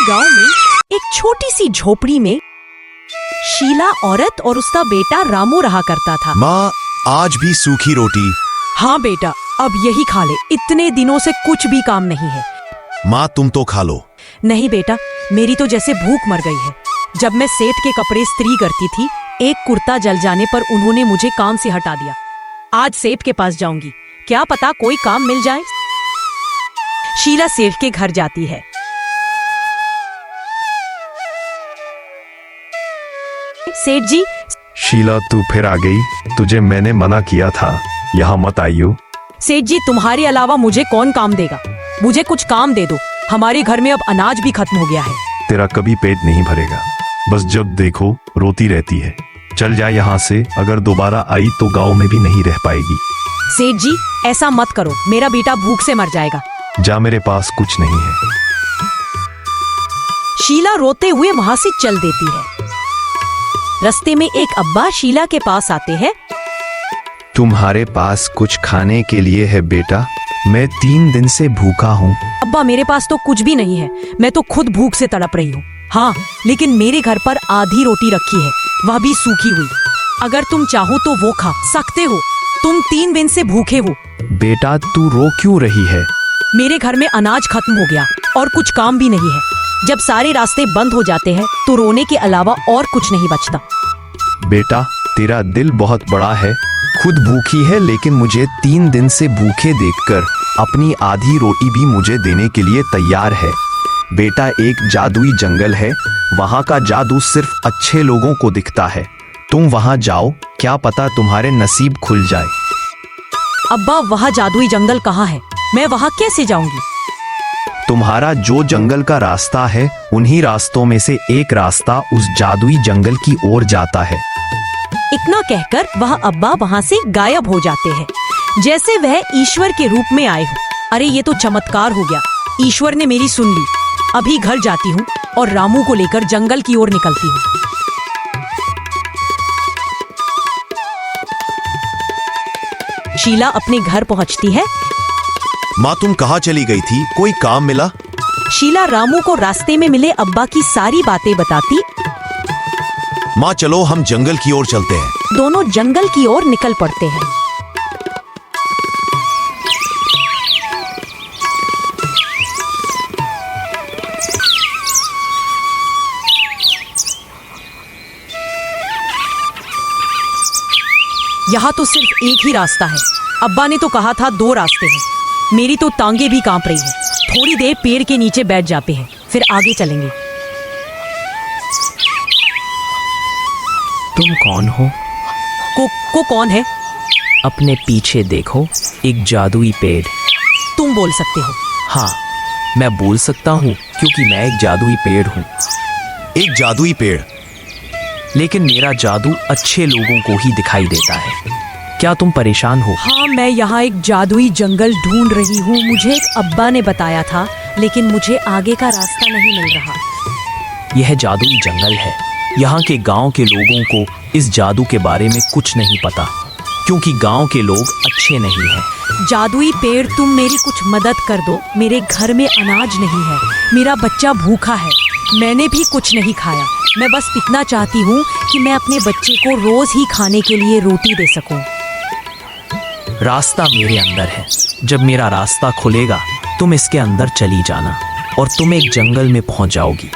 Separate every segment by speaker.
Speaker 1: गांव में एक छोटी सी झोपड़ी में शीला औरत और उसका बेटा रामू रहा करता था।
Speaker 2: माँ, आज भी सूखी रोटी।
Speaker 1: हाँ बेटा, अब यही खा ले, इतने दिनों से कुछ भी काम नहीं है।
Speaker 2: माँ, तुम तो खा लो।
Speaker 1: नहीं बेटा, मेरी तो जैसे भूख मर गई है। जब मैं सेठ के कपड़े इस्त्री करती थी, एक कुर्ता जल जाने पर उन्होंने मुझे काम से हटा दिया। आज सेठ के पास जाऊंगी, क्या पता कोई काम मिल जाए। शीला सेठ के घर जाती है। सेठ जी।
Speaker 3: शीला, तू फिर आ गई। तुझे मैंने मना किया था, यहाँ मत आइयो।
Speaker 1: सेठ जी, तुम्हारे अलावा मुझे कौन काम देगा? मुझे कुछ काम दे दो, हमारे घर में अब अनाज भी खत्म हो गया है।
Speaker 3: तेरा कभी पेट नहीं भरेगा, बस जब देखो रोती रहती है। चल जा यहाँ से, अगर दोबारा आई तो गांव में भी नहीं रह पाएगी।
Speaker 1: सेठ जी, ऐसा मत करो, मेरा बेटा भूख से मर जाएगा।
Speaker 3: जा, मेरे पास कुछ नहीं है।
Speaker 1: शीला रोते हुए वहां से चल देती है। रास्ते में एक अब्बा शीला के पास आते हैं।
Speaker 4: तुम्हारे पास कुछ खाने के लिए है बेटा? मैं 3 दिन से भूखा हूँ।
Speaker 1: अब्बा, मेरे पास तो कुछ भी नहीं है, मैं तो खुद भूख से तड़प रही हूँ। हाँ, लेकिन मेरे घर पर आधी रोटी रखी है, वह भी सूखी हुई। अगर तुम चाहो तो वो खा सकते हो, तुम 3 दिन से भूखे हो।
Speaker 4: बेटा, तू रो क्यों रही है?
Speaker 1: मेरे घर में अनाज खत्म हो गया और कुछ काम भी नहीं है। जब सारे रास्ते बंद हो जाते हैं तो रोने के अलावा और कुछ नहीं बचता।
Speaker 4: बेटा, तेरा दिल बहुत बड़ा है। खुद भूखी है, लेकिन मुझे 3 दिन से भूखे देखकर अपनी आधी रोटी भी मुझे देने के लिए तैयार है। बेटा, एक जादुई जंगल है, वहाँ का जादू सिर्फ अच्छे लोगों को दिखता है। तुम वहाँ जाओ, क्या पता तुम्हारे नसीब खुल जाए।
Speaker 1: अब्बा, वहाँ जादुई जंगल कहाँ है? मैं वहाँ कैसे जाऊंगी?
Speaker 4: तुम्हारा जो जंगल का रास्ता है, उन्हीं रास्तों में से एक रास्ता उस जादुई जंगल की ओर जाता है।
Speaker 1: इतना कहकर वह अब्बा वहाँ से गायब हो जाते हैं, जैसे वह ईश्वर के रूप में आए हो। अरे ये तो चमत्कार हो गया, ईश्वर ने मेरी सुन ली। अभी घर जाती हूँ और रामू को लेकर जंगल की ओर निकलती हूँ। शीला अपने घर पहुँचती है।
Speaker 2: माँ, तुम कहाँ चली गई थी? कोई काम मिला?
Speaker 1: शीला रामू को रास्ते में मिले अब्बा की सारी बातें बताती।
Speaker 2: माँ, चलो हम जंगल की ओर चलते हैं।
Speaker 1: दोनों जंगल की ओर निकल पड़ते हैं। यहाँ तो सिर्फ एक ही रास्ता है। अब्बा ने तो कहा था 2 रास्ते हैं। मेरी तो टांगे भी कांप रही हैं। थोड़ी देर पेड़ के नीचे बैठ जाते हैं, फिर आगे चलेंगे।
Speaker 5: तुम कौन हो?
Speaker 1: को कौन है?
Speaker 5: अपने पीछे देखो, एक जादुई पेड़।
Speaker 1: तुम बोल सकते हो?
Speaker 5: हाँ, मैं बोल सकता हूँ क्योंकि मैं एक जादुई पेड़ हूँ।
Speaker 2: एक जादुई पेड़?
Speaker 5: लेकिन मेरा जादू अच्छे लोगों को ही दिखाई देता है। क्या तुम परेशान हो?
Speaker 1: हाँ, मैं यहाँ एक जादुई जंगल ढूंढ रही हूँ। मुझे एक अब्बा ने बताया था, लेकिन मुझे आगे का रास्ता नहीं मिल रहा।
Speaker 5: यह जादुई जंगल है। यहाँ के गांव के लोगों को इस जादू के बारे में कुछ नहीं पता, क्योंकि गांव के लोग अच्छे नहीं हैं।
Speaker 1: जादुई पेड़, तुम मेरी कुछ मदद कर दो। मेरे घर में अनाज नहीं है, मेरा बच्चा भूखा है, मैंने भी कुछ नहीं खाया। मैं बस इतना चाहती हूँ कि मैं अपने बच्चे को रोज ही खाने के लिए रोटी दे सकूँ।
Speaker 5: रास्ता मेरे अंदर है। जब मेरा रास्ता खुलेगा तुम इसके अंदर चली जाना और तुम एक जंगल में पहुंच जाओगी।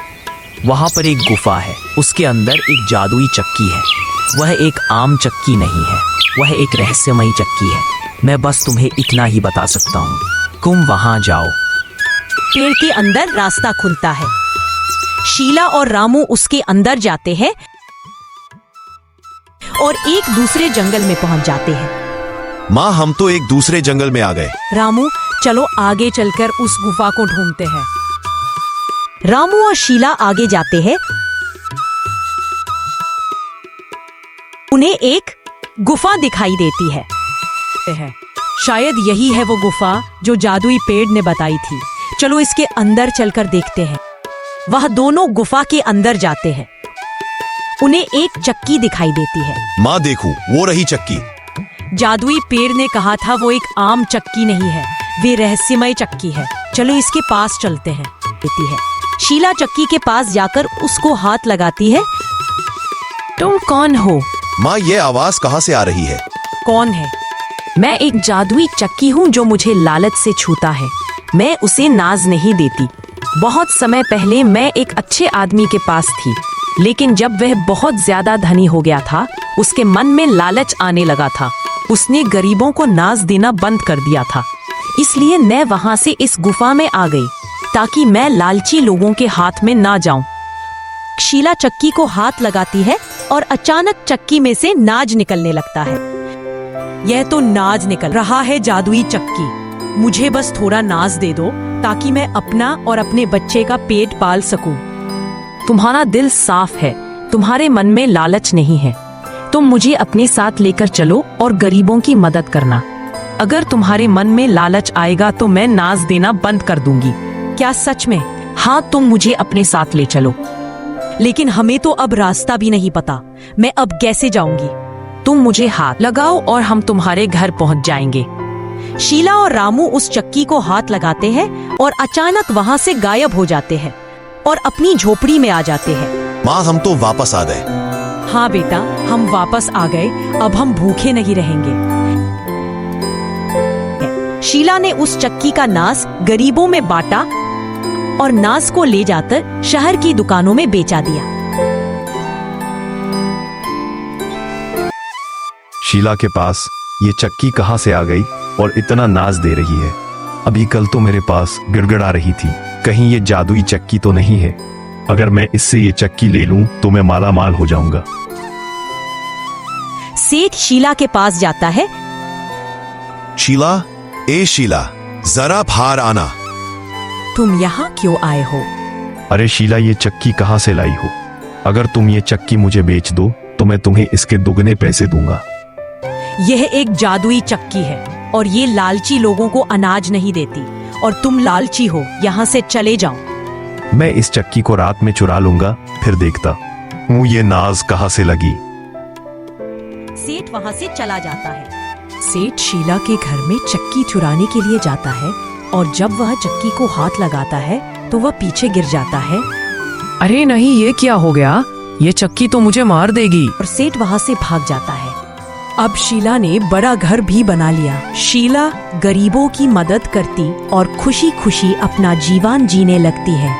Speaker 5: वहां पर एक गुफा है, उसके अंदर एक जादुई चक्की है। वह एक आम चक्की नहीं है, वह एक रहस्यमयी चक्की है। मैं बस तुम्हें इतना ही बता सकता हूँ, तुम वहां जाओ।
Speaker 1: पेड़ के अंदर रास्ता खुलता है। शीला और रामू उसके अंदर जाते हैं और एक दूसरे जंगल में पहुंच जाते हैं।
Speaker 2: माँ, हम तो एक दूसरे जंगल में आ गए।
Speaker 1: रामू, चलो आगे चलकर उस गुफा को ढूंढते हैं। रामू और शीला आगे जाते हैं। उन्हें एक गुफा दिखाई देती है। शायद यही है वो गुफा जो जादुई पेड़ ने बताई थी। चलो इसके अंदर चलकर देखते हैं। वह दोनों गुफा के अंदर जाते हैं। उन्हें एक चक्की दिखाई देती है।
Speaker 2: माँ देखो, वो रही चक्की।
Speaker 1: जादुई पेड़ ने कहा था वो एक आम चक्की नहीं है, वे रहस्यमय चक्की है। चलो इसके पास चलते हैं। देती है। शीला चक्की के पास जाकर उसको हाथ लगाती है। तुम कौन हो?
Speaker 2: माँ ये आवाज कहाँ से आ रही है?
Speaker 1: कौन है? मैं एक जादुई चक्की हूँ जो मुझे लालच से छूता है। मैं उसे नाज नहीं देती। बहुत समय पहले मैं एक अच्छे आदमी के पास थी, लेकिन जब वह बहुत ज्यादा धनी हो गया था, उसके मन में लालच आने लगा था। उसने गरीबों को नाज देना बंद कर दिया था। इसलिए मैं वहां से इस गुफा में आ गई ताकि मैं लालची लोगों के हाथ में ना जाऊं। शीला चक्की को हाथ लगाती है और अचानक चक्की में से नाज निकलने लगता है। यह तो नाज निकल रहा है जादुई चक्की। मुझे बस थोड़ा नाज दे दो ताकि मैं अपना और अपने बच्चे का पेट पाल सकूं। तुम्हारा दिल साफ है, तुम्हारे मन में लालच नहीं है। तुम मुझे अपने साथ लेकर चलो और गरीबों की मदद करना। अगर तुम्हारे मन में लालच आएगा तो मैं नाज देना बंद कर दूंगी। क्या सच में? हाँ, तुम मुझे अपने साथ ले चलो। लेकिन हमें तो अब रास्ता भी नहीं पता। मैं अब कैसे जाऊंगी? तुम मुझे हाथ लगाओ और हम तुम्हारे घर पहुंच जाएंगे। शीला और रामू उस चक्की को हाथ लगाते हैं और अचानक वहां से गायब हो जाते हैं और अपनी झोपड़ी में आ जाते हैं।
Speaker 2: माँ हम तो वापस आ गए।
Speaker 1: हाँ बेटा, हम वापस आ गए। अब हम भूखे नहीं रहेंगे। शीला ने उस चक्की का नाज गरीबों में बांटा और नाज को ले जाकर शहर की दुकानों में बेचा दिया।
Speaker 3: शीला के पास ये चक्की कहाँ से आ गई और इतना नाज दे रही है? अभी कल तो मेरे पास गिड़गिड़ा रही थी, कहीं ये जादुई चक्की तो नहीं है। अगर मैं इससे ये चक्की ले लूं तो मैं माला माल हो जाऊंगा।
Speaker 1: सेठ शीला के पास जाता है।
Speaker 2: शीला, ए शीला, जरा बाहर आना।
Speaker 1: तुम यहाँ क्यों आए हो?
Speaker 3: अरे शीला, ये चक्की कहाँ से लाई हो? अगर तुम ये चक्की मुझे बेच दो तो मैं तुम्हें इसके दुगने पैसे दूंगा।
Speaker 1: यह एक जादुई चक्की है और ये लालची लोगों को अनाज नहीं देती और तुम लालची हो। यहाँ से चले जाओ।
Speaker 3: मैं इस चक्की को रात में चुरा लूंगा, फिर देखता हूँ ये नाज कहाँ से लगी।
Speaker 1: सेठ वहाँ से चला जाता है। सेठ शीला के घर में चक्की चुराने के लिए जाता है और जब वह चक्की को हाथ लगाता है तो वह पीछे गिर जाता है।
Speaker 5: अरे नहीं, ये क्या हो गया? ये चक्की तो मुझे मार देगी।
Speaker 1: और सेठ वहाँ से भाग जाता है। अब शीला ने बड़ा घर भी बना लिया। शीला गरीबों की मदद करती और खुशी खुशी अपना जीवन जीने लगती है।